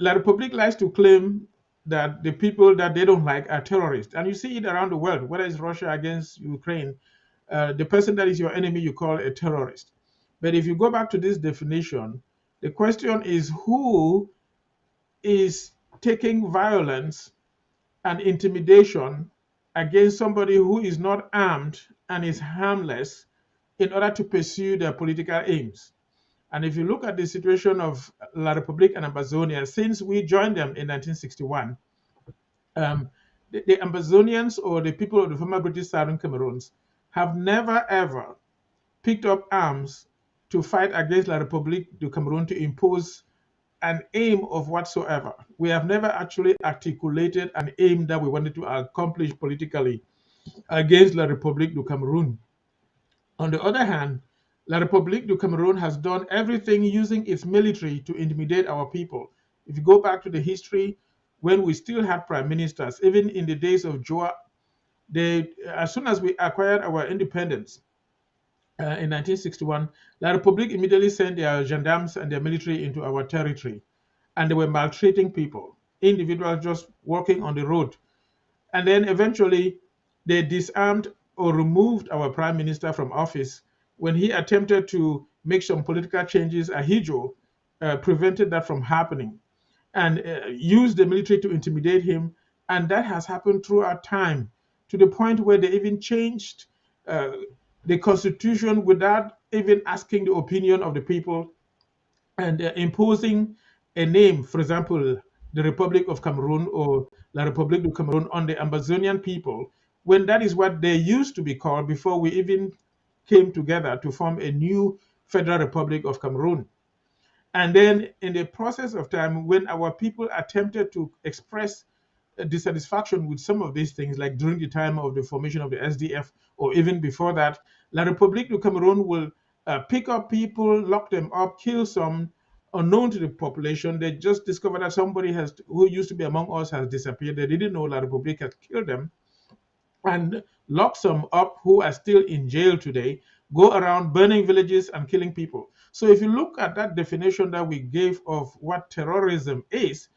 La Republique likes to claim that the people that they don't like are terrorists. And you see it around the world, whether it's Russia against Ukraine, the person that is your enemy, you call a terrorist. But if you go back to this definition, the question is who is taking violence and intimidation against somebody who is not armed and is harmless in order to pursue their political aims. And if you look at the situation of La Republique and Ambazonia, since we joined them in 1961, um, the Ambazonians or the people of the former British Southern Cameroons have never ever picked up arms to fight against La République du Cameroon to impose an aim of whatsoever. We have never actually articulated an aim that we wanted to accomplish politically against La République du Cameroon. On the other hand, La République du Cameroon has done everything using its military to intimidate our people. If you go back to the history, when we still had prime ministers, even in the days of Joa, as soon as we acquired our independence, in 1961, La République immediately sent their gendarmes and their military into our territory, and they were maltreating people, individuals just walking on the road. And then eventually, they disarmed or removed our prime minister from office when he attempted to make some political changes. Ahijo prevented that from happening and used the military to intimidate him. And that has happened throughout time to the point where they even changed uh, the constitution without even asking the opinion of the people and imposing a name, for example, the Republic of Cameroon or La République du Cameroun on the Ambazonian people, when that is what they used to be called before we even came together to form a new Federal Republic of Cameroon. And then, in the process of time, when our people attempted to express dissatisfaction with some of these things, like during the time of the formation of the SDF, or even before that, La République du Cameroon will pick up people, lock them up, kill some unknown to the population. They just discovered that somebody has who used to be among us has disappeared. They didn't know La République had killed them, and lock some up who are still in jail today, go around burning villages and killing people. So if you look at that definition that we gave of what terrorism is,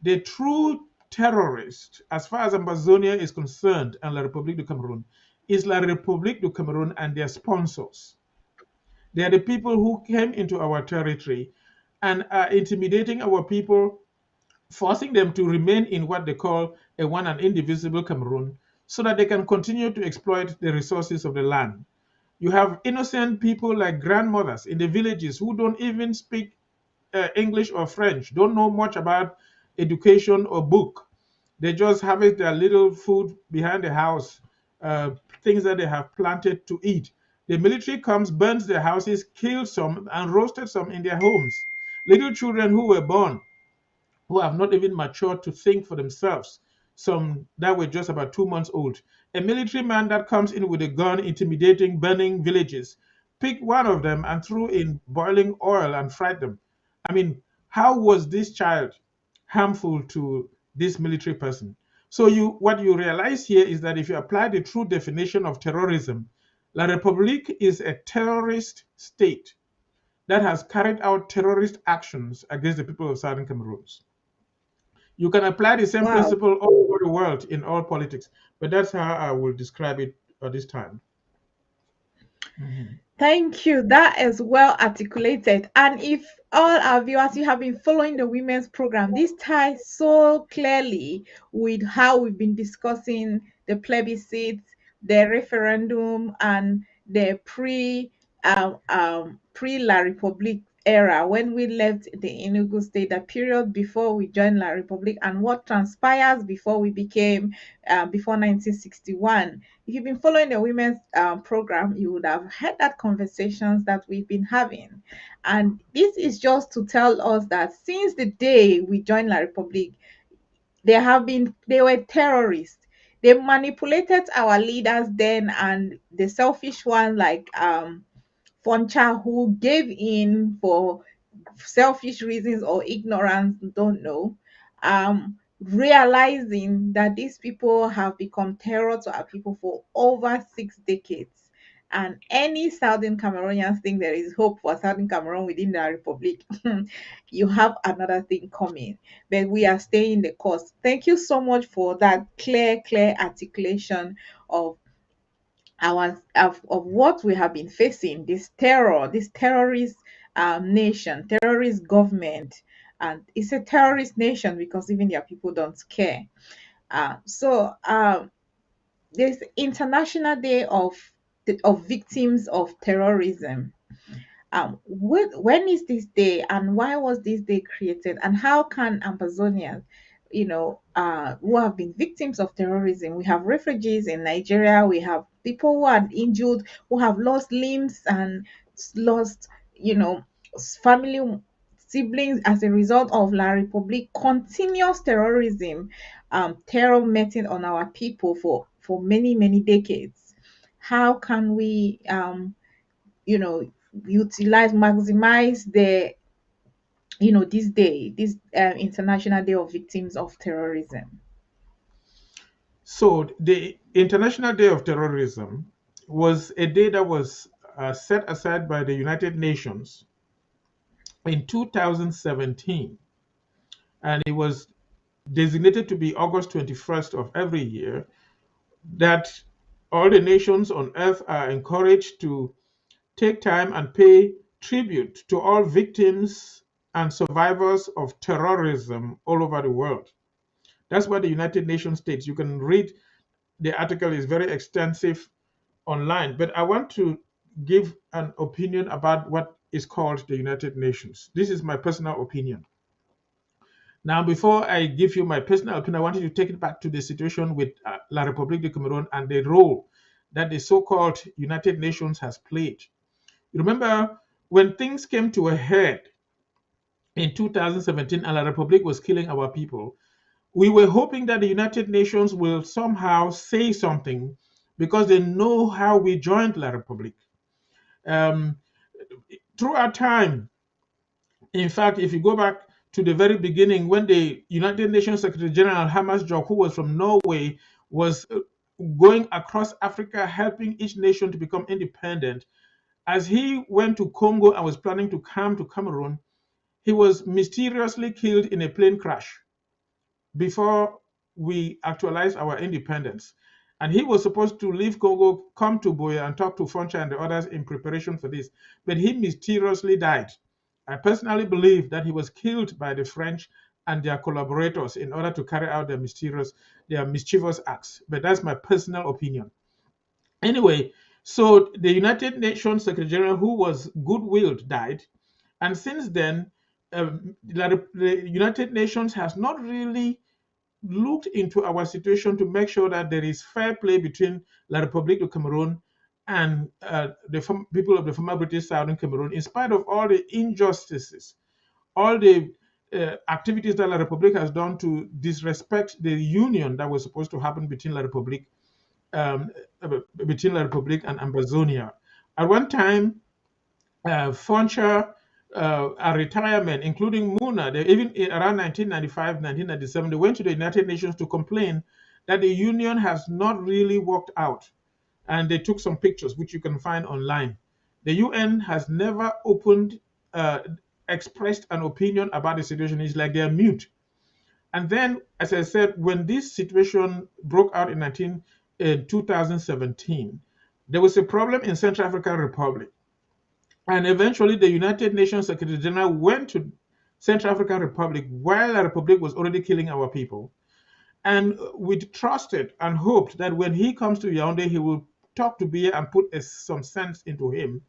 the true terrorist, as far as Ambazonia is concerned and La République du Cameroun, is La République du Cameroun and their sponsors. They are the people who came into our territory and are intimidating our people, forcing them to remain in what they call a one and indivisible Cameroon so that they can continue to exploit the resources of the land. You have innocent people like grandmothers in the villages who don't even speak English or French, don't know much about education or book. They just have it, their little food behind the house, things that they have planted to eat. The military comes, burns their houses, kills some, and roasted some in their homes. Little children who were born who have not even matured to think for themselves, some that were just about 2 months old. A military man that comes in with a gun, intimidating, burning villages, picked one of them and threw in boiling oil and fried them. I mean, how was this child harmful to this military person? So what you realize here is that if you apply the true definition of terrorism, La République is a terrorist state that has carried out terrorist actions against the people of Southern Cameroon. You can apply the same Wow. principle all over the world in all politics, but that's how I will describe it at this time. Mhm. Thank you. That is well articulated. And if all our viewers, you have been following the women's program, this ties so clearly with how we've been discussing the plebiscite, the referendum, and the pre La Republique era when we left the Enugu state, the period before we joined La Republique, and what transpires before we became before 1961. If you've been following the women's program, you would have heard that conversations that we've been having. And this is just to tell us that since the day we joined La Republique, they were terrorists. They manipulated our leaders then, and the selfish one like Foncha, who gave in for selfish reasons or ignorance, don't know, realizing that these people have become terror to our people for over 6 decades. And any Southern Cameroonians think there is hope for Southern Cameroon within the Republic, you have another thing coming. But we are staying the course. Thank you so much for that clear articulation of of what we have been facing, this terror, this terrorist nation, terrorist government. And it's a terrorist nation because even their people don't care. There's International Day of Victims of Terrorism. When is this day, and why was this day created, and how can Ambazonians, who have been victims of terrorism, we have refugees in Nigeria, we have people who are injured, who have lost limbs and lost, you know, family siblings as a result of La Republique continuous terrorism, terror meting on our people for many decades. How can we you know utilize, maximize the this day, this International Day of Victims of Terrorism? So the International Day of Terrorism was a day that was set aside by the United Nations in 2017, and it was designated to be August 21st of every year, that all the nations on earth are encouraged to take time and pay tribute to all victims and survivors of terrorism all over the world. That's what the United Nations states. You can read the article, is very extensive online, but I want to give an opinion about what is called the United Nations. This is my personal opinion. Now, before I give you my personal opinion, I wanted to take it back to the situation with La République de Cameroon and the role that the so-called United Nations has played. You remember when things came to a head in 2017 and La République was killing our people, we were hoping that the United Nations will somehow say something because they know how we joined La République. Um, Throughout time, in fact, if you go back to the very beginning, when the United Nations Secretary General Hamas Jock, who was from Norway, was going across Africa helping each nation to become independent, as he went to Congo and was planning to come to Cameroon, he was mysteriously killed in a plane crash before we actualized our independence. And he was supposed to leave Congo, come to Boya and talk to Foncha and the others in preparation for this. But he mysteriously died. I personally believe that he was killed by the French and their collaborators in order to carry out their mischievous acts. But that's my personal opinion. Anyway, so the United Nations Secretary General, who was good-willed, died. And since then, the United Nations has not really looked into our situation to make sure that there is fair play between La République du Cameroon and the people of the former British Southern Cameroon, in spite of all the injustices, all the activities that La République has done to disrespect the union that was supposed to happen um, between La République and Ambazonia. At one time, Foncha, a retirement, including Muna, they even around 1995, 1997, they went to the United Nations to complain that the union has not really worked out. And they took some pictures, which you can find online. The UN has never uh, expressed an opinion about the situation. It's like they're mute. And then, as I said, when this situation broke out in 2017, there was a problem in Central African Republic. And eventually, the United Nations Secretary General went to Central African Republic while the Republic was already killing our people. And we trusted and hoped that when he comes to Yaoundé, he will talk to Biya and put some sense into him.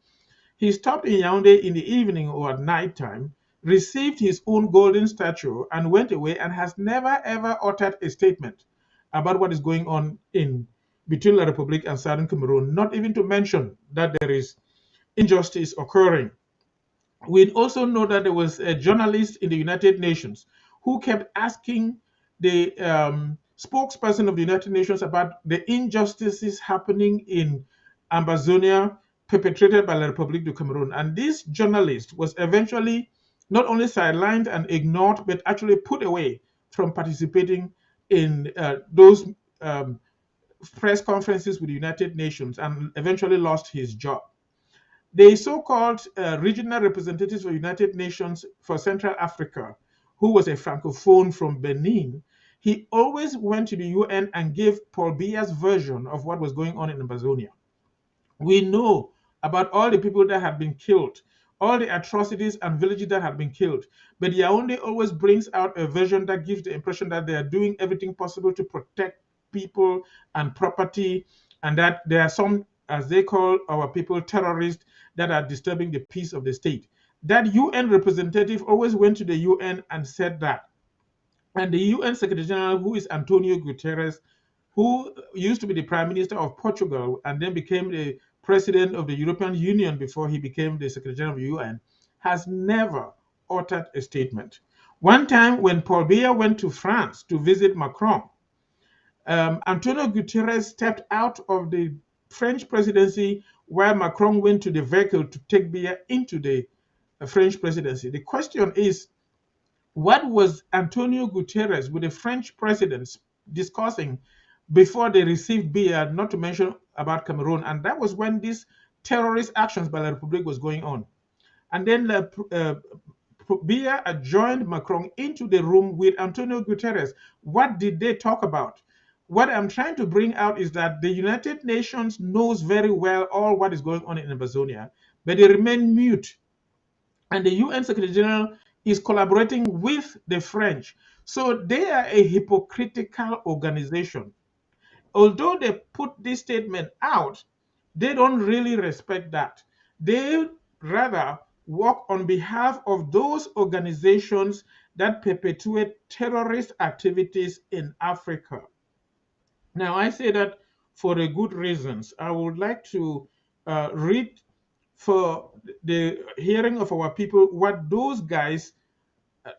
He stopped in Yaoundé in the evening or at night time, received his own golden statue, and went away, and has never ever uttered a statement about what is going on in between La Republic and Southern Cameroon, not even to mention that there is injustice occurring. We also know that there was a journalist in the United Nations who kept asking the spokesperson of the United Nations about the injustices happening in Ambazonia perpetrated by the Republic of Cameroon. And this journalist was eventually not only sidelined and ignored, but actually put away from participating in those um, press conferences with the United Nations and eventually lost his job. The so-called regional representatives for United Nations for Central Africa, who was a francophone from Benin, he always went to the UN and gave Paul Biya's version of what was going on in Ambazonia. We know about all the people that have been killed, all the atrocities and villages that have been killed. But Yaoundé always brings out a version that gives the impression that they are doing everything possible to protect people and property, and that there are some, as they call our people, terrorists that are disturbing the peace of the state. That UN representative always went to the UN and said that. And the UN Secretary General, who is Antonio Guterres, who used to be the Prime Minister of Portugal and then became the President of the European Union before he became the Secretary General of the UN, has never uttered a statement. One time when Paul Biya went to France to visit Macron, Antonio Guterres stepped out of the French presidency while Macron went to the vehicle to take Biya into the French presidency. The question is, what was Antonio Guterres with the French presidents discussing before they received Biya, not to mention about Cameroon? And that was when these terrorist actions by the Republic was going on. And then Biya joined Macron into the room with Antonio Guterres. What did they talk about? What I'm trying to bring out is that the United Nations knows very well all what is going on in Ambazonia, but they remain mute. And the UN Secretary General is collaborating with the French. So they are a hypocritical organization. Although they put this statement out, they don't really respect that. They rather work on behalf of those organizations that perpetuate terrorist activities in Africa. Now, I say that for the good reasons. I would like to read for the hearing of our people what those guys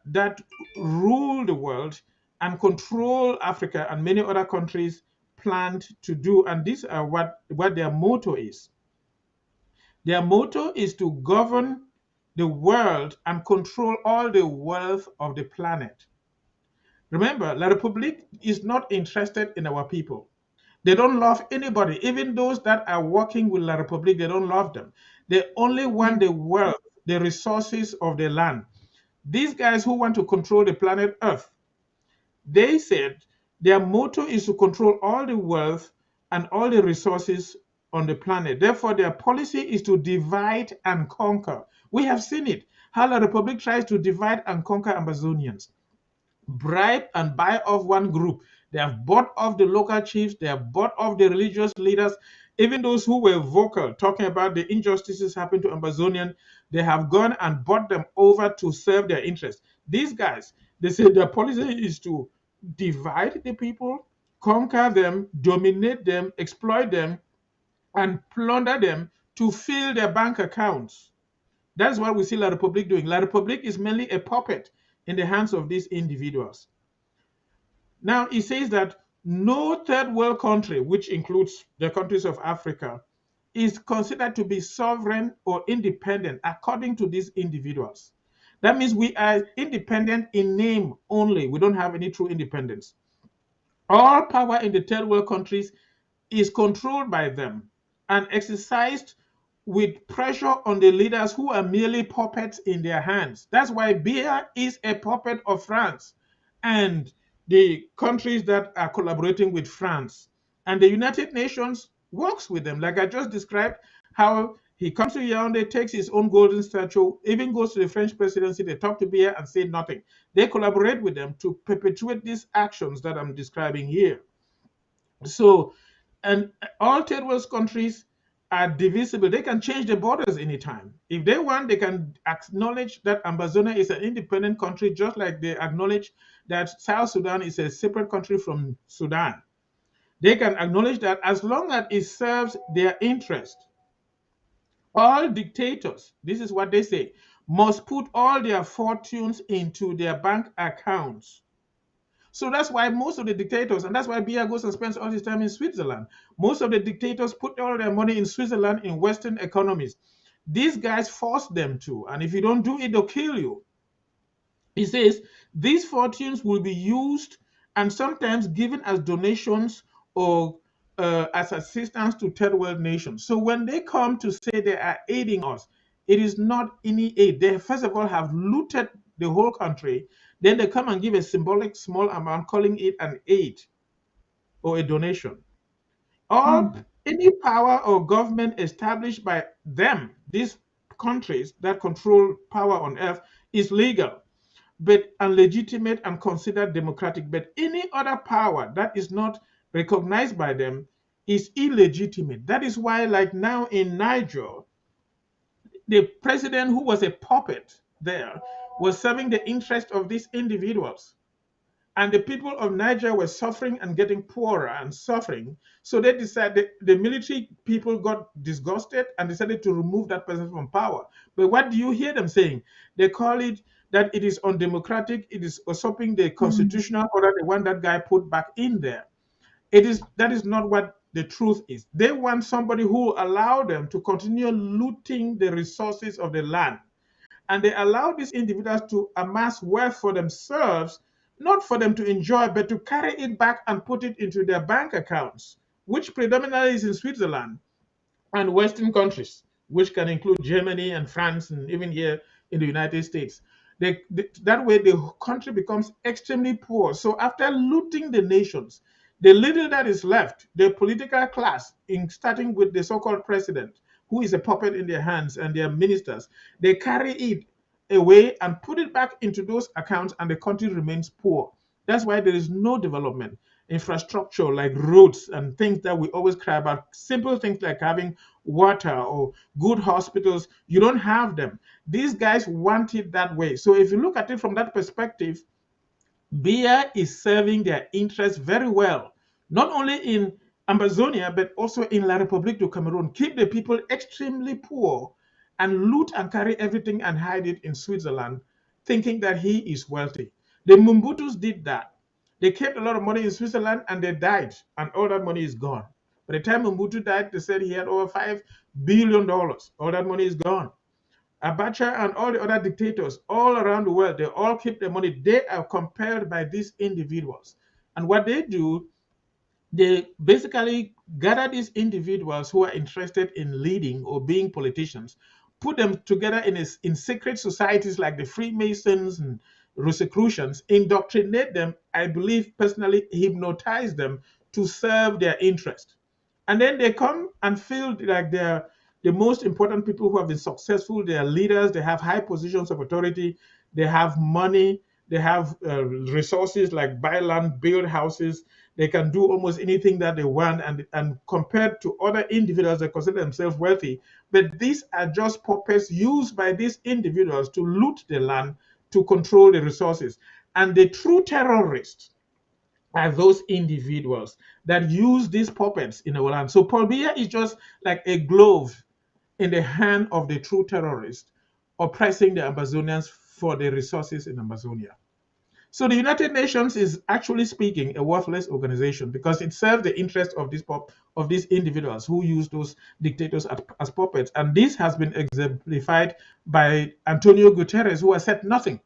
that rule the world and control Africa and many other countries planned to do. And these are what their motto is. Their motto is to govern the world and control all the wealth of the planet. Remember, La République is not interested in our people. They don't love anybody. Even those that are working with La République, they don't love them. They only Yeah. want the wealth, the resources of the land. These guys who want to control the planet Earth, they said their motto is to control all the wealth and all the resources on the planet. Therefore, their policy is to divide and conquer. We have seen it, how the Republic tries to divide and conquer Ambazonians, bribe and buy off one group. They have bought off the local chiefs, they have bought off the religious leaders, even those who were vocal talking about the injustices happening to Ambazonian. They have gone and bought them over to serve their interests. These guys, they say their policy is to divide the people, conquer them, dominate them, exploit them, and plunder them to fill their bank accounts. That's what we see La République doing. La République is mainly a puppet in the hands of these individuals. Now, it says that no third world country, which includes the countries of Africa, is considered to be sovereign or independent according to these individuals. That means we are independent in name only. We don't have any true independence. All power in the third world countries is controlled by them and exercised with pressure on the leaders who are merely puppets in their hands. That's why Biya is a puppet of France and the countries that are collaborating with France. And the United Nations works with them. Like I just described, how he comes to Yaoundé, takes his own golden statue, even goes to the French presidency, they talk to Biya and say nothing. They collaborate with them to perpetuate these actions that I'm describing here. So, and all third world countries are divisible. They can change the borders anytime. If they want, they can acknowledge that Ambazonia is an independent country, just like they acknowledge that South Sudan is a separate country from Sudan. They can acknowledge that as long as it serves their interest. All dictators, this is what they say, must put all their fortunes into their bank accounts. So that's why most of the dictators, and that's why Biya goes and spends all his time in Switzerland. Most of the dictators put all their money in Switzerland in Western economies. These guys force them to, and if you don't do it, they'll kill you. He says these fortunes will be used and sometimes given as donations or as assistance to third world nations. So when they come to say they are aiding us, it is not any aid. They first of all have looted the whole country. Then they come and give a symbolic small amount, calling it an aid or a donation. All Mm, any power or government established by them, these countries that control power on earth, is legal but unlegitimate and considered democratic. But any other power that is not recognized by them is illegitimate. That is why, like now in Niger, the president who was a puppet there was serving the interest of these individuals. And the people of Niger were suffering and getting poorer and suffering. So they decided, the military people got disgusted and decided to remove that person from power. But what do you hear them saying? They call it that it is undemocratic, it is usurping the mm, constitutional order, the one that guy put back in there. It is that is not what the truth is. They want somebody who will allow them to continue looting the resources of the land, and they allow these individuals to amass wealth for themselves, not for them to enjoy, but to carry it back and put it into their bank accounts, which predominantly is in Switzerland and Western countries, which can include Germany and France and even here in the United States. That way, the country becomes extremely poor. So, after looting the nations, the little that is left, the political class, in starting with the so called president, who is a puppet in their hands, and their ministers, they carry it away and put it back into those accounts, and the country remains poor. That's why there is no development infrastructure like roads and things that we always cry about, simple things like having water or good hospitals. You don't have them. These guys want it that way. So if you look at it from that perspective, beer is serving their interests very well, not only in Ambazonia, but also in La République du Cameroon. Keep the people extremely poor and loot and carry everything and hide it in Switzerland, thinking that he is wealthy. The Mumbutus did that. They kept a lot of money in Switzerland and they died, and all that money is gone. By the time Mobutu died, they said he had over $5 billion. All that money is gone. Abacha and all the other dictators all around the world, they all keep their money. They are compelled by these individuals. And what they do, they basically gather these individuals who are interested in leading or being politicians, put them together in secret societies like the Freemasons and Rosicrucians, indoctrinate them, I believe personally, hypnotize them to serve their interest. And then they come and feel like they're the most important people who have been successful. They are leaders, they have high positions of authority, they have money, they have resources like buy land, build houses, they can do almost anything that they want, and compared to other individuals that consider themselves wealthy. But these are just puppets used by these individuals to loot the land, to control the resources. And the true terrorists are those individuals that use these puppets in our land. So Paul Biya is just like a glove in the hand of the true terrorist oppressing the Ambazonians for the resources in Ambazonia. So the United Nations is actually speaking a worthless organization because it serves the interest of these individuals who use those dictators as puppets. And this has been exemplified by Antonio Guterres, who has said nothing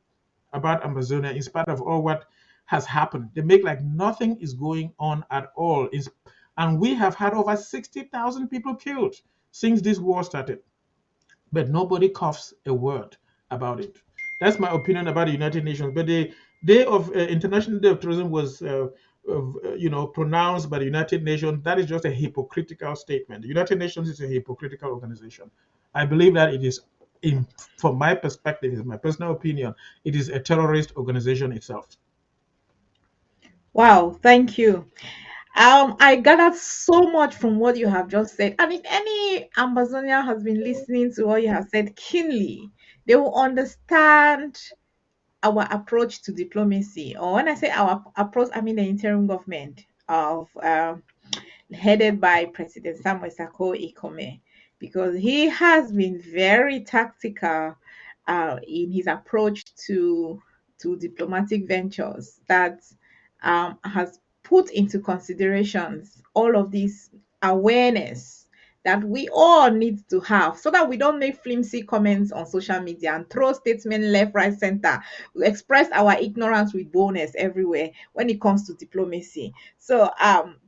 about Amazonia in spite of all what has happened. They make like nothing is going on at all. And we have had over 60,000 people killed since this war started, but nobody coughs a word about it. That's my opinion about the United Nations. But the day of International Day of Tourism was, pronounced by the United Nations. That is just a hypocritical statement. The United Nations is a hypocritical organization. I believe that it is, from my perspective, is my personal opinion, it is a terrorist organization itself. wow, thank you. I gathered so much from what you have just said. And if any Ambazonia has been listening to what you have said keenly, they will understand our approach to diplomacy. Or when I say our approach, I mean the interim government of headed by President Samuel Sako Ikome, because he has been very tactical in his approach to diplomatic ventures that has put into considerations all of this awareness that we all need to have so that we don't make flimsy comments on social media and throw statements left, right, center. We express our ignorance with boldness everywhere when it comes to diplomacy. So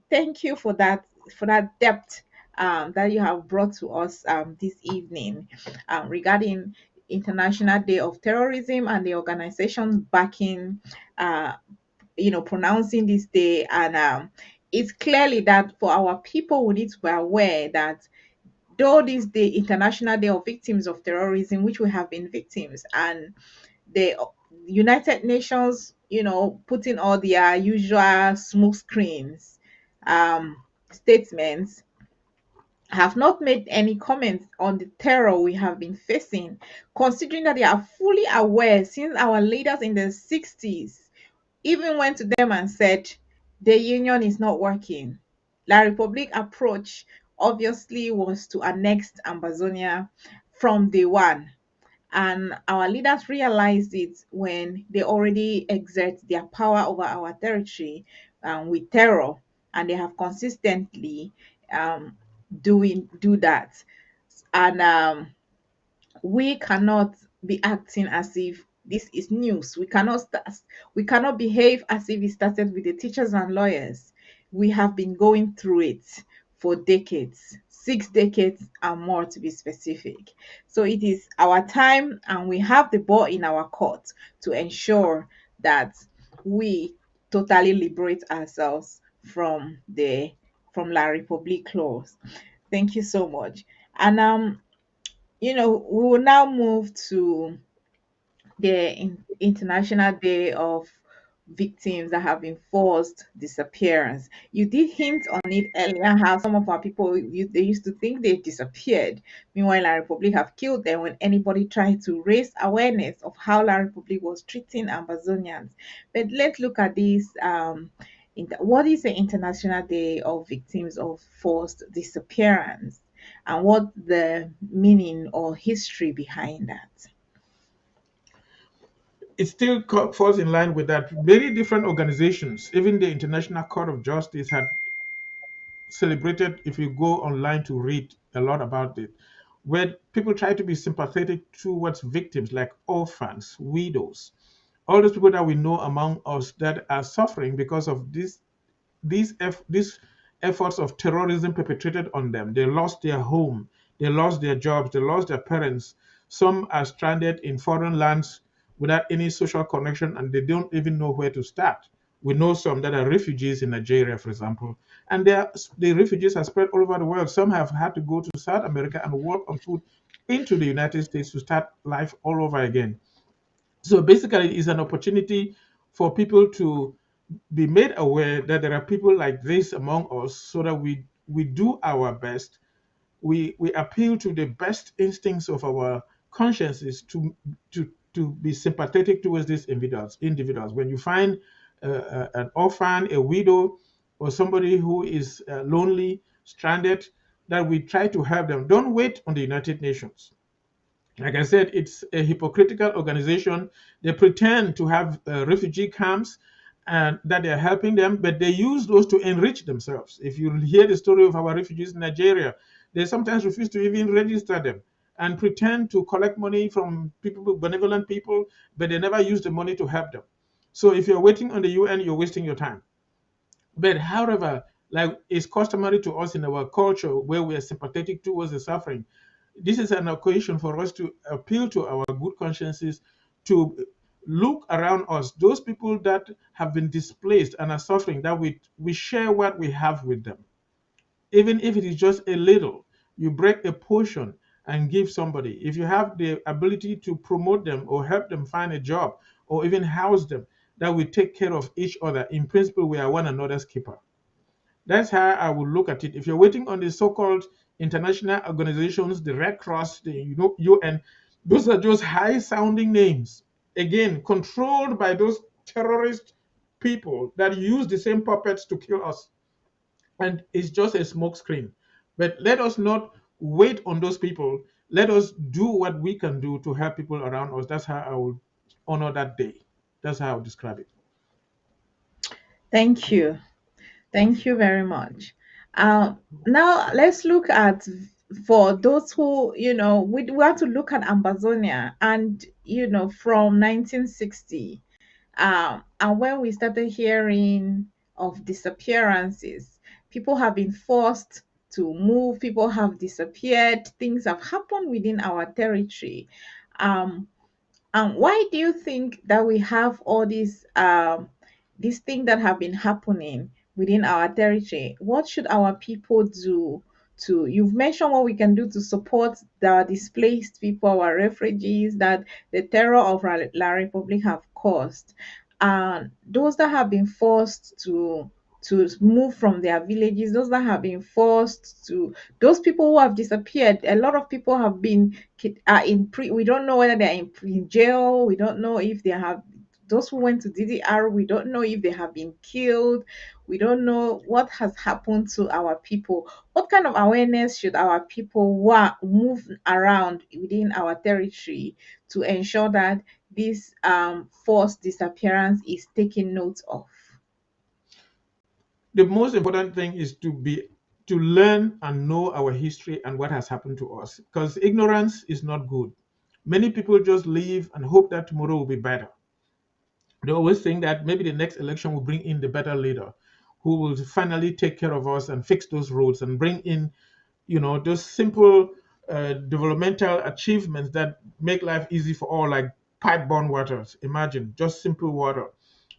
thank you for that for that depth that you have brought to us this evening regarding International Day of Terrorism and the organizations backing, uh, pronouncing this day. And it's clearly that for our people, we need to be aware that though this day, International Day of Victims of Terrorism, which we have been victims, and the United Nations, putting all their usual smoke screens, statements, have not made any comments on the terror we have been facing, considering that they are fully aware since our leaders in the 60s even went to them and said the union is not working. La Republic approach obviously was to annex Ambazonia from day one. And our leaders realized it when they already exert their power over our territory with terror, and they have consistently um, do that. And we cannot be acting as if this is news. We cannot behave as if it started with the teachers and lawyers. We have been going through it for decades, 6 decades and more to be specific. So it is our time, and we have the ball in our court to ensure that we totally liberate ourselves from La Republique clause. Thank you so much. And we will now move to the International Day of Victims that have been forced disappearance. You did hint on it earlier how some of our people they used to think they disappeared. Meanwhile, La Republic have killed them when anybody tried to raise awareness of how La Republic was treating Ambazonians. But let's look at this. What is the International Day of Victims of Forced Disappearance, and what the meaning or history behind that? It still falls in line with that. Very different organizations, even the International Court of Justice, had celebrated, if you go online to read a lot about it, where people try to be sympathetic towards victims like orphans, widows, all those people that we know among us that are suffering because of these efforts of terrorism perpetrated on them. They lost their home, they lost their jobs, they lost their parents. Some are stranded in foreign lands without any social connection, and they don't even know where to start. We know some that are refugees in Nigeria, for example, and the refugees are spread all over the world. Some have had to go to South America and work on food into the United States to start life all over again. So basically, it's an opportunity for people to be made aware that there are people like this among us, so that we do our best. We appeal to the best instincts of our consciences to be sympathetic towards these individuals. When you find an orphan, a widow, or somebody who is lonely, stranded, that we try to help them. Don't wait on the United Nations. Like I said, it's a hypocritical organization. They pretend to have refugee camps and that they're helping them, but they use those to enrich themselves. If you hear the story of our refugees in Nigeria, they sometimes refuse to even register them and pretend to collect money from people, benevolent people, but they never use the money to help them. So if you're waiting on the UN, you're wasting your time. But however, like it's customary to us in our culture where we are sympathetic towards the suffering, this is an occasion for us to appeal to our good consciences to look around us, those people that have been displaced and are suffering, that we share what we have with them. Even if it is just a little, you break a portion and give somebody. If you have the ability to promote them or help them find a job or even house them, that we take care of each other. In principle, we are one another's keeper. That's how I would look at it. If you're waiting on the so-called international organizations, the Red Cross, the UN, those are just high-sounding names. Again, controlled by those terrorist people that use the same puppets to kill us, and it's just a smokescreen. But let us not wait on those people. Let us do what we can do to help people around us. That's how I would honor that day. That's how I would describe it. Thank you. Thank you very much. Now let's look at, for those who, we want to look at Ambazonia, and from 1960, and when we started hearing of disappearances, People have been forced to move, people have disappeared, things have happened within our territory. Um, and why do you think that we have all these things that have been happening within our territory? What should our people do to, you've mentioned what we can do to support the displaced people, our refugees that the terror of La Republic have caused. And those that have been forced to move from their villages, those that have been forced to, those people who have disappeared, a lot of people have been are in we don't know whether they're in jail, we don't know if they have, those who went to DDR, we don't know if they have been killed, we don't know what has happened to our people. What kind of awareness should our people move around within our territory to ensure that this forced disappearance is taken note of? The most important thing is to learn and know our history and what has happened to us, because ignorance is not good. Many people just live and hope that tomorrow will be better. They always think that maybe the next election will bring in the better leader who will finally take care of us and fix those roads and bring in, those simple developmental achievements that make life easy for all, like pipe-borne waters. Imagine just simple water,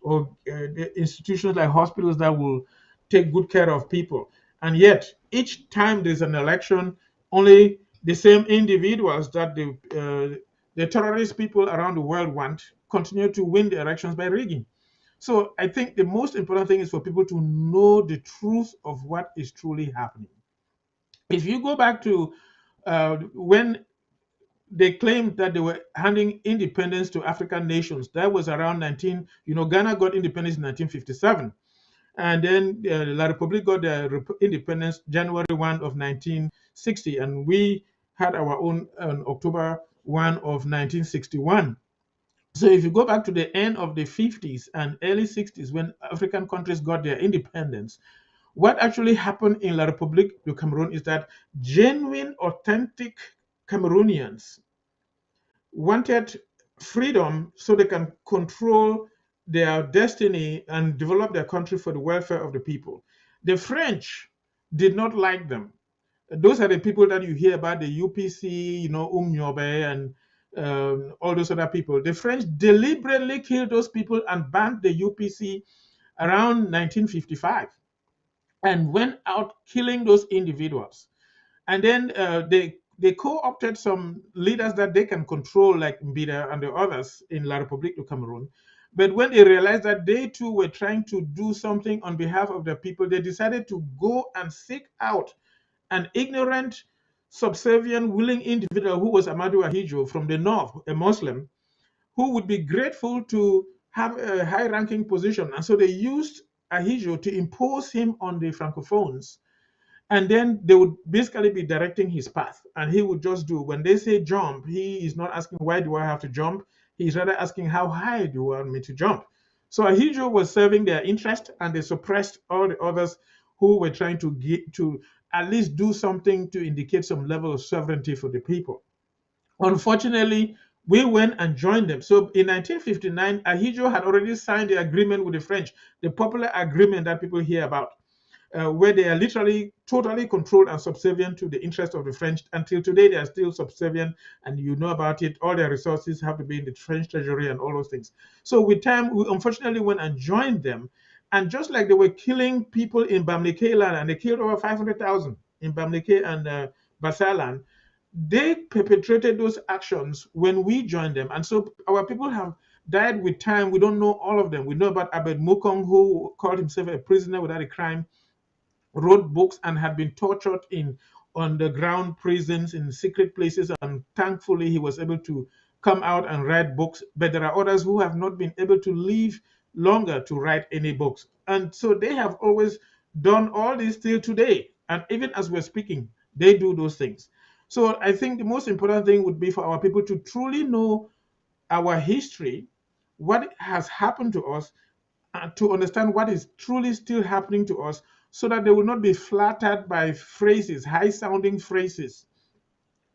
or the institutions like hospitals that will take good care of people. And yet, each time there's an election, only the same individuals that the terrorist people around the world want continue to win the elections by rigging. So I think the most important thing is for people to know the truth of what is truly happening. If you go back to when they claimed that they were handing independence to African nations, that was around 19, Ghana got independence in 1957. And then La Republique got their independence January 1 of 1960. And we had our own on October 1 of 1961. So if you go back to the end of the 50s and early 60s, when African countries got their independence, what actually happened in La République du Cameroon is that genuine, authentic Cameroonians wanted freedom so they can control their destiny and develop their country for the welfare of the people. The French did not like them. Those are the people that you hear about, the UPC, Nyobe and all those other people. The French deliberately killed those people and banned the UPC around 1955 and went out killing those individuals. And then they co-opted some leaders that they can control, like Mbida and the others in La République du Cameroon. But when they realized that they too were trying to do something on behalf of the people, they decided to go and seek out an ignorant, subservient, willing individual who was Amadou Ahijo from the north, a Muslim, who would be grateful to have a high ranking position. And so they used Ahijo to impose him on the Francophones, and then they would basically be directing his path, and he would just do, when they say jump, he is not asking why do I have to jump, he's rather asking how high do you want me to jump. So Ahijo was serving their interest, and they suppressed all the others who were trying to get to at least do something to indicate some level of sovereignty for the people. Unfortunately, we went and joined them. So in 1959, Ahijo had already signed the agreement with the French, the popular agreement that people hear about, where they are literally totally controlled and subservient to the interest of the French. Until today, they are still subservient, and you know about it. All their resources have to be in the French treasury and all those things. So with time, we unfortunately went and joined them. And just like they were killing people in Bamileke land, and they killed over 500,000 in Bamileke and Basaland, they perpetrated those actions when we joined them. And so our people have died with time. We don't know all of them. We know about Abed Mukong, who called himself a prisoner without a crime, wrote books, and had been tortured in underground prisons in secret places. And thankfully, he was able to come out and write books. But there are others who have not been able to live longer to write any books. And so they have always done all this till today. And even as we're speaking, they do those things. So I think the most important thing would be for our people to truly know our history, what has happened to us, to understand what is truly still happening to us, so that they will not be flattered by phrases, high sounding phrases,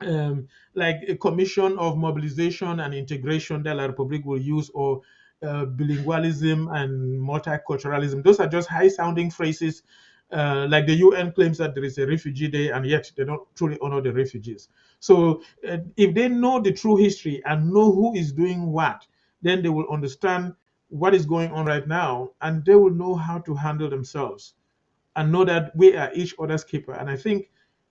like a commission of mobilization and integration that La Republic will use, or bilingualism and multiculturalism. Those are just high sounding phrases Like the UN claims that there is a refugee day, and yet they don't truly honor the refugees. So if they know the true history and know who is doing what, then they will understand what is going on right now, and they will know how to handle themselves and know that we are each other's keeper. And I think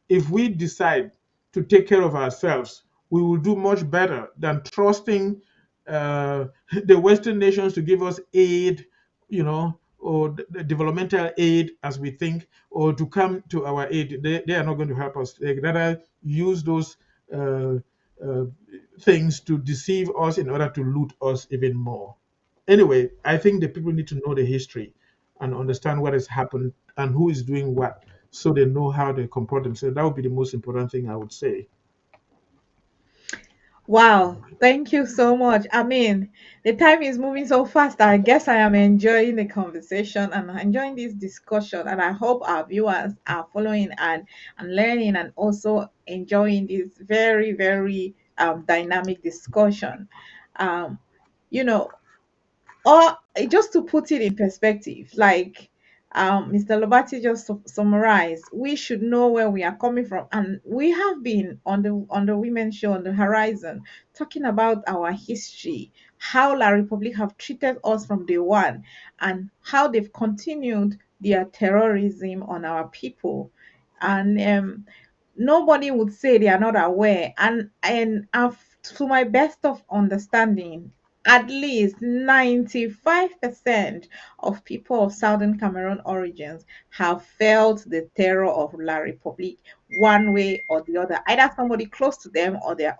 if we decide to take care of ourselves, we will do much better than trusting uh, the Western nations to give us aid, or the developmental aid as we think, or to come to our aid. They are not going to help us. They rather use those uh, uh, things to deceive us in order to loot us even more. Anyway, I think the people need to know the history and understand what has happened and who is doing what, so they know how they comport themselves. That would be the most important thing I would say. Wow, thank you so much. I mean, the time is moving so fast. I guess I am enjoying the conversation and enjoying this discussion. And I hope our viewers are following and learning and also enjoying this very, very dynamic discussion. Um, you know, or just to put it in perspective, like Mr. Lobati just summarized, we should know where we are coming from, and we have been on the Women's Show on the Horizon talking about our history, how La Republic have treated us from day one, and how they've continued their terrorism on our people, and nobody would say they are not aware, to my best of understanding, at least 95% of people of Southern Cameroon origins have felt the terror of La Republique one way or the other. Either somebody close to them or their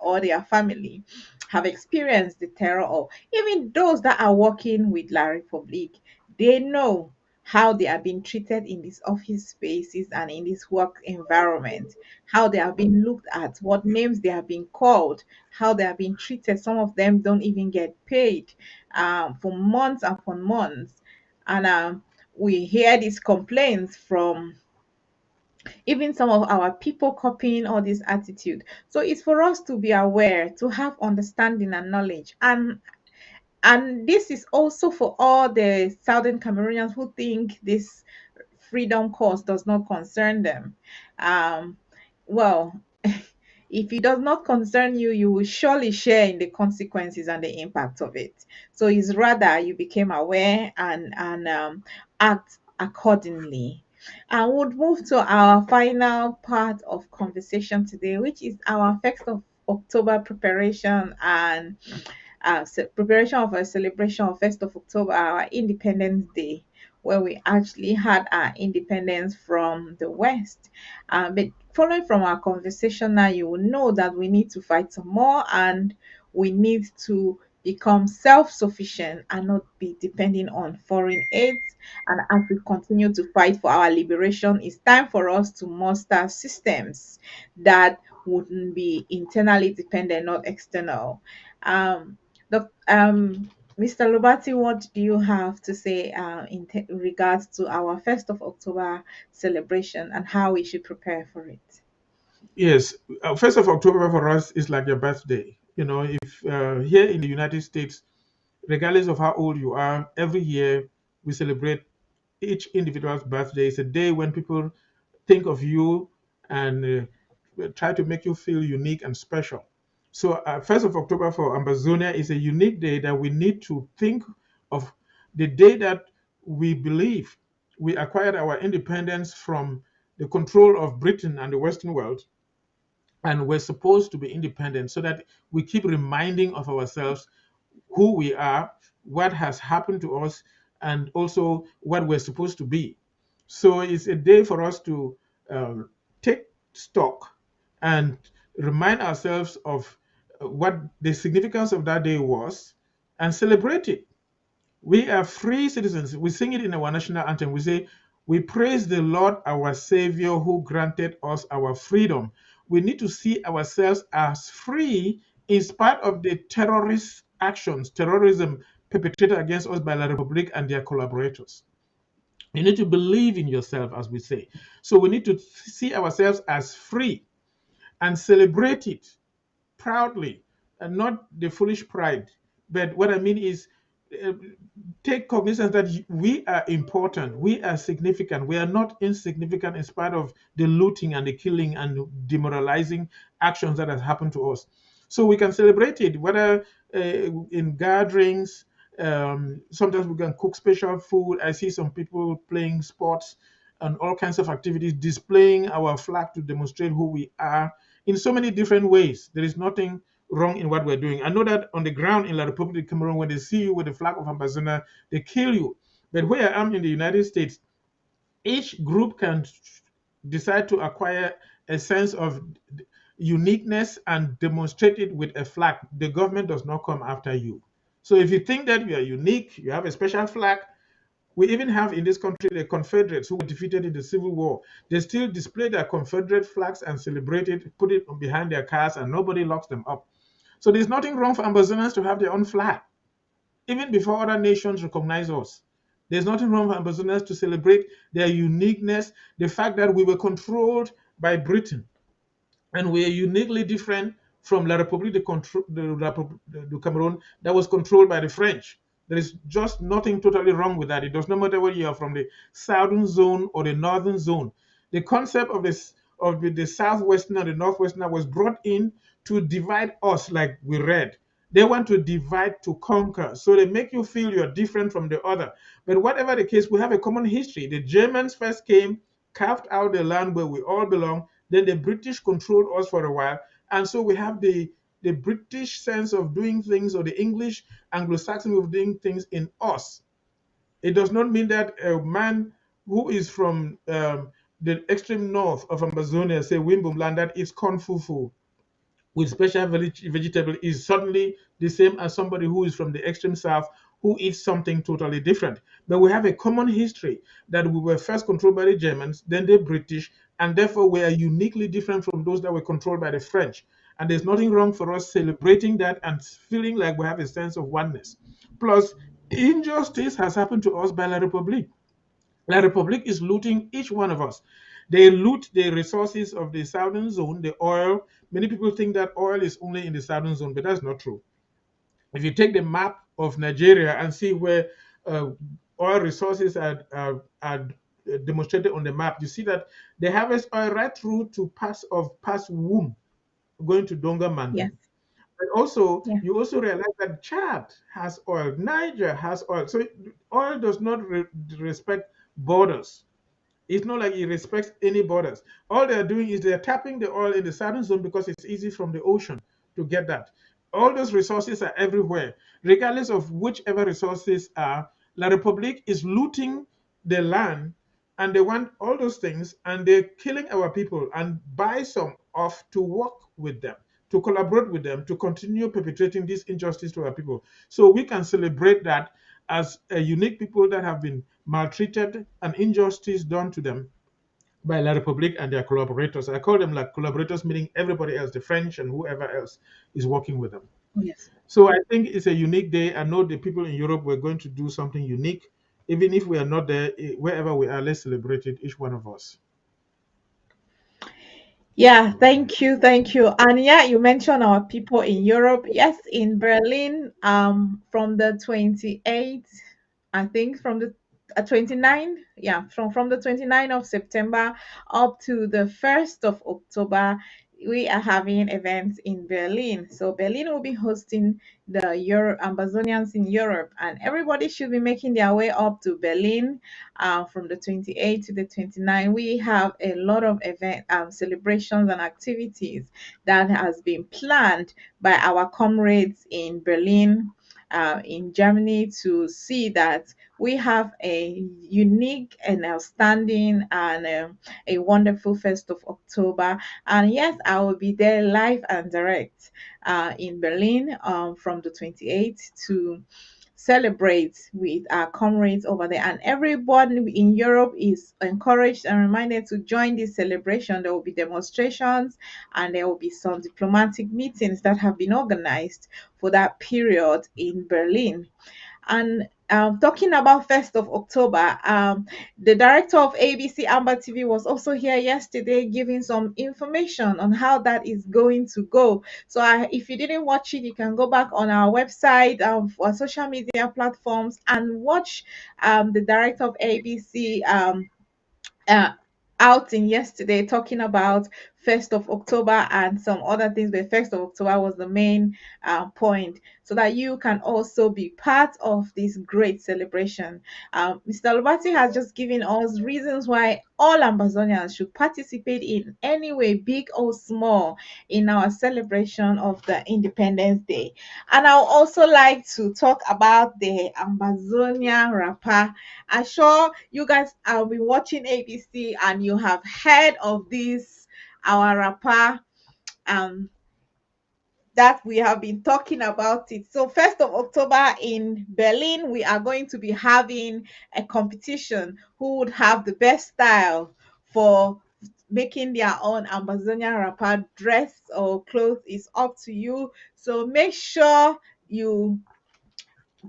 family have experienced the terror of. Even those that are working with La Republique, they know how they are being treated in these office spaces and in this work environment, how they are being looked at, what names they are being called, how they are being treated. Some of them don't even get paid for months upon months. And we hear these complaints from even some of our people copying all this attitude. So it's for us to be aware, to have understanding and knowledge. And this is also for all the Southern Cameroonians who think this freedom cause does not concern them. Um, well, if it does not concern you, you will surely share in the consequences and the impact of it. So it's rather you became aware and act accordingly. And we'll move to our final part of conversation today, which is our 1st of October preparation and preparation of a celebration of 1st of October, our Independence Day, where we actually had our independence from the West. But following from our conversation now, you will know that we need to fight some more and we need to become self-sufficient and not be depending on foreign aids. And as we continue to fight for our liberation, it's time for us to muster systems that wouldn't be internally dependent, not external. Mr. Lobati, what do you have to say in regards to our 1st of October celebration and how we should prepare for it? Yes, 1st of October for us is like your birthday. If here in the United States, regardless of how old you are, every year we celebrate each individual's birthday. It's a day when people think of you and try to make you feel unique and special. So, 1st of October for Ambazonia is a unique day that we need to think of, the day that we believe we acquired our independence from the control of Britain and the Western world, and we're supposed to be independent, so that we keep reminding of ourselves who we are, what has happened to us, and also what we're supposed to be. So it's a day for us to um, take stock and remind ourselves of what the significance of that day was and celebrate it. We are free citizens. We sing it in our national anthem. We say, we praise the Lord our Savior who granted us our freedom. We need to see ourselves as free in spite of the terrorist actions, terrorism perpetrated against us by La Republique and their collaborators. You need to believe in yourself, as we say. So we need to see ourselves as free and celebrate it proudly, and not the foolish pride. But what I mean is, uh, take cognizance that we are important, we are significant, we are not insignificant in spite of the looting and the killing and demoralizing actions that has happened to us. So we can celebrate it, whether in gatherings. Sometimes we can cook special food. I see some people playing sports and all kinds of activities, displaying our flag to demonstrate who we are in so many different ways. There is nothing wrong in what we're doing. I know that on the ground in La Republic of Cameroon, when they see you with the flag of Ambazonia, they kill you. But where I am in the United States, each group can decide to acquire a sense of uniqueness and demonstrate it with a flag. The government does not come after you. So if you think that you are unique, you have a special flag. We even have in this country the Confederates who were defeated in the Civil War. They still display their Confederate flags and celebrate it, put it behind their cars, and nobody locks them up. So there's nothing wrong for Ambazonians to have their own flag, even before other nations recognize us. There's nothing wrong for Ambazonians to celebrate their uniqueness, the fact that we were controlled by Britain and we are uniquely different from La République de Cameroon that was controlled by the French. There is just nothing totally wrong with that. It does not matter whether you are from the southern zone or the northern zone. The concept of this of the southwestern and the northwestern was brought in to divide us, like we read. They want to divide to conquer. So they make you feel you're different from the other. But whatever the case, we have a common history. The Germans first came, carved out the land where we all belong. Then the British controlled us for a while. And so we have the British sense of doing things or the English Anglo-Saxon way of doing things in us. It does not mean that a man who is from the extreme north of Amazonia, say Wimbumland, that eats corn fufu with special vegetable is suddenly the same as somebody who is from the extreme south who eats something totally different. But we have a common history that we were first controlled by the Germans, then the British, and therefore we are uniquely different from those that were controlled by the French. And there's nothing wrong for us celebrating that and feeling like we have a sense of oneness. Plus, injustice has happened to us by La Republique. La Republic is looting each one of us. They loot the resources of the southern zone, the oil. Many people think that oil is only in the southern zone, but that's not true. If you take the map of Nigeria and see where uh, oil resources are demonstrated on the map, you see that they harvest oil right through to pass Womb, going to Donga Yes. Mandu. But also, Yeah. you also realize that Chad has oil, Niger has oil. So oil does not respect borders. It's not like it respects any borders. All they're doing is they're tapping the oil in the southern zone because it's easy from the ocean to get that. All those resources are everywhere, regardless of whichever resources are. La Republique is looting the land and they want all those things and they're killing our people and buy some off to work with them, to collaborate with them, to continue perpetrating this injustice to our people. So we can celebrate that as a unique people that have been maltreated and injustice done to them by La Republique and their collaborators. I call them like collaborators, meaning everybody else, the French and whoever else is working with them. Yes. So I think it's a unique day. I know the people in Europe were going to do something unique. Even if we are not there, wherever we are, let's celebrate it, each one of us. Yeah, thank you, thank you. And yeah, you mentioned our people in Europe. Yes, in Berlin, from the 28th, I think from the 29, yeah, from the 29th of September up to the 1st of October, we are having events in Berlin. So Berlin will be hosting the Euro Ambazonians in Europe, and everybody should be making their way up to Berlin from the 28th to the 29th. We have a lot of event celebrations and activities that has been planned by our comrades in Berlin, in Germany, to see that we have a unique and outstanding and a wonderful 1st of October. And yes, I will be there live and direct in Berlin from the 28th to celebrate with our comrades over there. And everyone in Europe is encouraged and reminded to join this celebration. There will be demonstrations and there will be some diplomatic meetings that have been organized for that period in Berlin. And talking about 1st of October, the director of ABC Amber TV was also here yesterday giving some information on how that is going to go. So if you didn't watch it, you can go back on our website, our social media platforms, and watch the director of ABC uh, outing yesterday talking about 1st of October and some other things, but 1st of October was the main point, so that you can also be part of this great celebration. Mr. Lubati has just given us reasons why all Ambazonians should participate in any way, big or small, in our celebration of the Independence Day. And I would also like to talk about the Ambazonia wrapper. I'm sure you guys have been watching ABC and you have heard of this, our rapper, um, that we have been talking about it. So 1st of October in Berlin, we are going to be having a competition who would have the best style for making their own Amazonian wrapper dress or clothes is up to you. So make sure you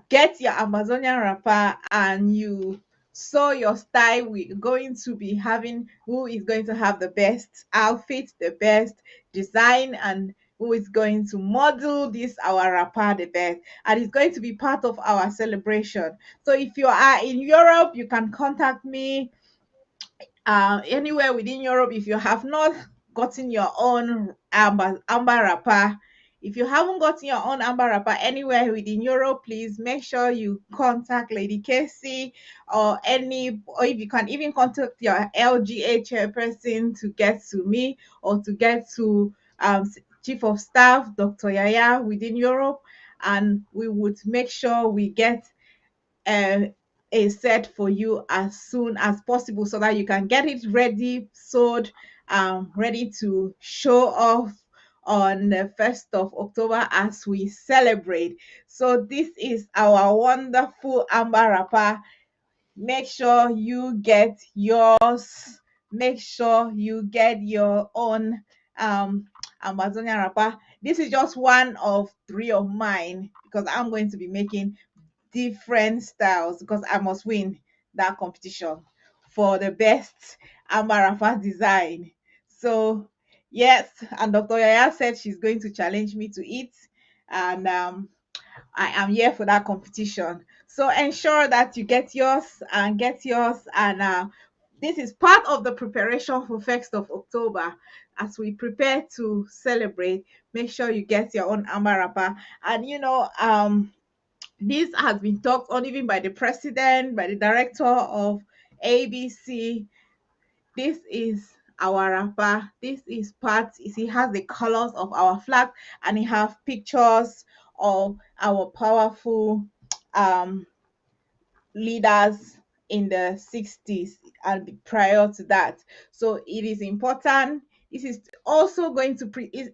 get your Amazonian wrapper and you sew your style. We're going to be having who is going to have the best outfit, the best design, and who is going to model this our wrapper the best. And it's going to be part of our celebration. So if you are in Europe, you can contact me anywhere within Europe. If you have not gotten your own amber wrapper, if you haven't gotten your own amber wrapper anywhere within Europe, please make sure you contact Lady Casey, or if you can even contact your LGA chairperson to get to me or to get to Chief of Staff Dr. Yaya within Europe, and we would make sure we get uh, a set for you as soon as possible so that you can get it ready, sewed, ready to show off on the 1st of October as we celebrate. So this is our wonderful amber wrapper. Make sure you get yours. Make sure you get your own Amazonian wrapper. This is just one of three of mine because I'm going to be making different styles because I must win that competition for the best Amarafa design. So yes, and Dr. Yaya said she's going to challenge me to it, and I am here for that competition. So ensure that you get yours, and this is part of the preparation for 1st of October. As we prepare to celebrate, make sure you get your own Amarapa. And this has been talked on even by the president, by the director of ABC. This is our wrapper. This is part, it has the colors of our flag, and it have pictures of our powerful um leaders in the 60s and prior to that. So it is important. It is also going to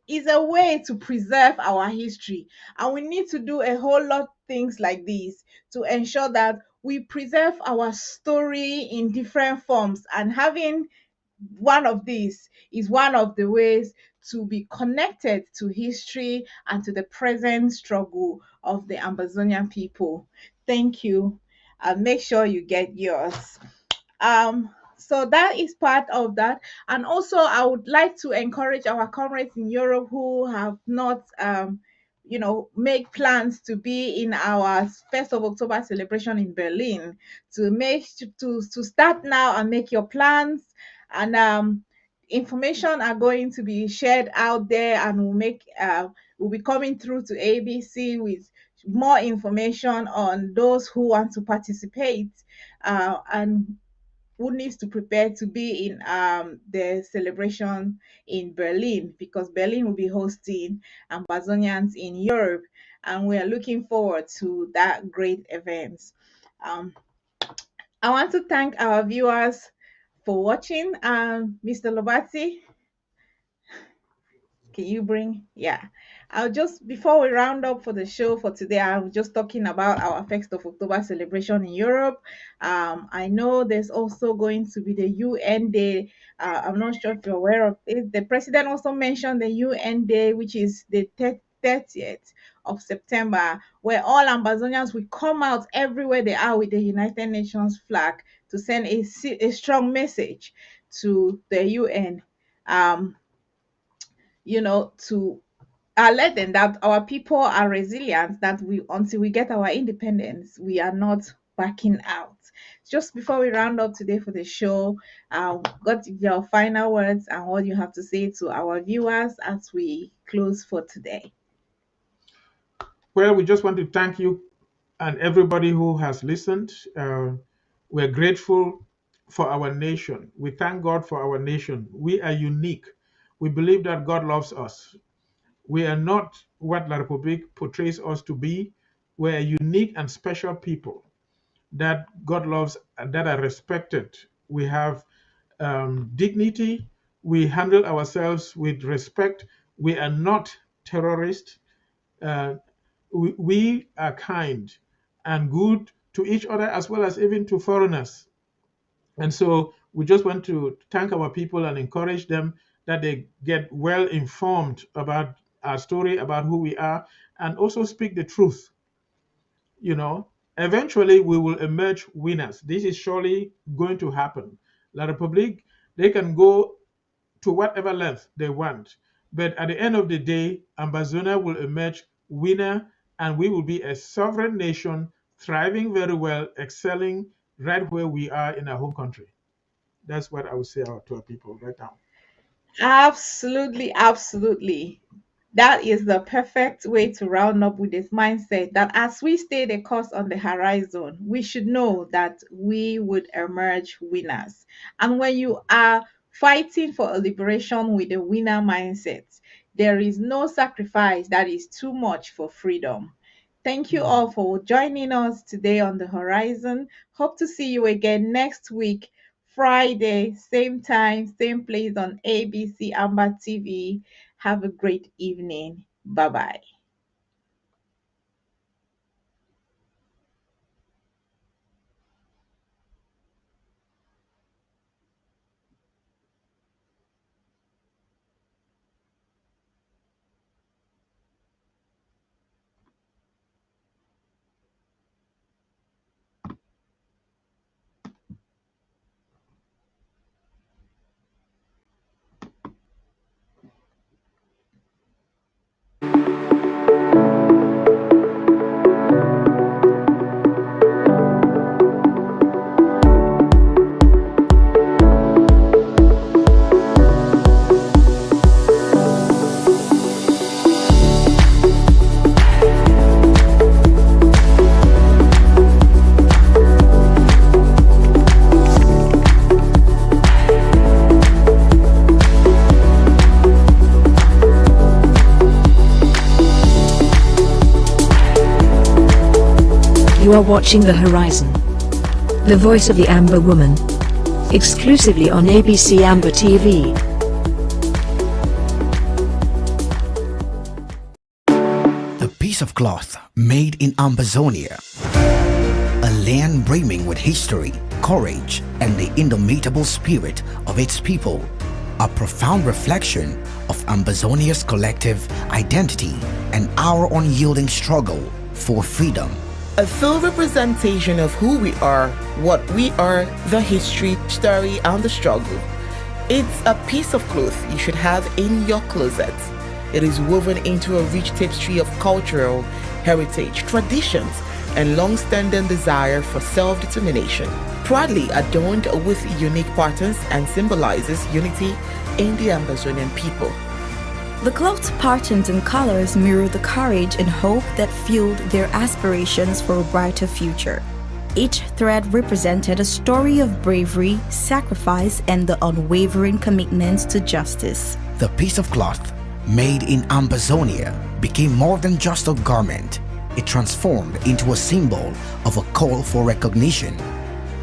is a way to preserve our history, and we need to do a whole lot of things like this to ensure that we preserve our story in different forms. And having one of these is one of the ways to be connected to history and to the present struggle of the Amazonian people. Thank you. Make sure you get yours. So that is part of that. And also I would like to encourage our comrades in Europe who have not make plans to be in our 1st of October celebration in Berlin, to start now and make your plans. And information are going to be shared out there, and we'll be coming through to ABC with more information on those who want to participate, and who needs to prepare to be in the celebration in Berlin, because Berlin will be hosting Ambazonians in Europe, and we are looking forward to that great event. Um, I want to thank our viewers for watching. Mr. Lobati, can you bring? Yeah. I'll just, before we round up for the show for today, I'm just talking about our 1st of October celebration in Europe. I know there's also going to be the UN Day. I'm not sure if you're aware of it. The president also mentioned the UN Day, which is the 30th of September, where all Ambazonians will come out everywhere they are with the United Nations flag to send a strong message to the UN, um, to let them that our people are resilient, that we until we get our independence, we are not backing out. Just before we round up today for the show, got your final words and what you have to say to our viewers as we close for today. Well, we just want to thank you and everybody who has listened. We're grateful for our nation. We thank God for our nation. We are unique. We believe that God loves us. We are not what La République portrays us to be. We're a unique and special people that God loves and that are respected. We have dignity. We handle ourselves with respect. We are not terrorists. Uh, we are kind and good to each other as well as even to foreigners. And so we just want to thank our people and encourage them that they get well informed about our story, about who we are, and also speak the truth. You know, eventually we will emerge winners. This is surely going to happen. La République, they can go to whatever length they want. But at the end of the day, Ambazonia will emerge winner and we will be a sovereign nation, thriving very well, excelling right where we are in our home country. That's what I would say to our people right now. Absolutely, absolutely. That is the perfect way to round up with this mindset that as we stay the course on the horizon, we should know that we would emerge winners. And when you are fighting for a liberation with a winner mindset, there is no sacrifice that is too much for freedom. Thank you Mm. all for joining us today on the horizon. Hope to see you again next week Friday, same time, same place on ABC Amber TV. Have a great evening. Bye bye. You are watching The Horizon, the voice of the Amber Woman, exclusively on ABC Amber TV. The piece of cloth made in Ambazonia, a land brimming with history, courage, and the indomitable spirit of its people, a profound reflection of Ambazonia's collective identity and our unyielding struggle for freedom. A full representation of who we are, what we are, the history, story, and the struggle. It's a piece of cloth you should have in your closet. It is woven into a rich tapestry of cultural heritage, traditions, and long-standing desire for self-determination. Proudly adorned with unique patterns and symbolizes unity in the Ambazonian people. The cloth's patterns and colors mirror the courage and hope that fueled their aspirations for a brighter future. Each thread represented a story of bravery, sacrifice, and the unwavering commitment to justice. The piece of cloth made in Ambazonia became more than just a garment. It transformed into a symbol of a call for recognition,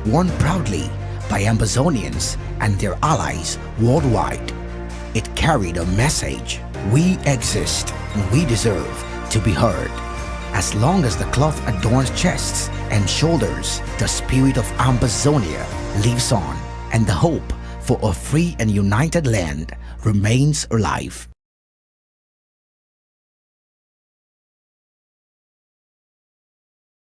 worn proudly by Ambazonians and their allies worldwide. It carried a message: we exist and we deserve to be heard. As long as the cloth adorns chests and shoulders, the spirit of Ambazonia lives on, and the hope for a free and united land remains alive.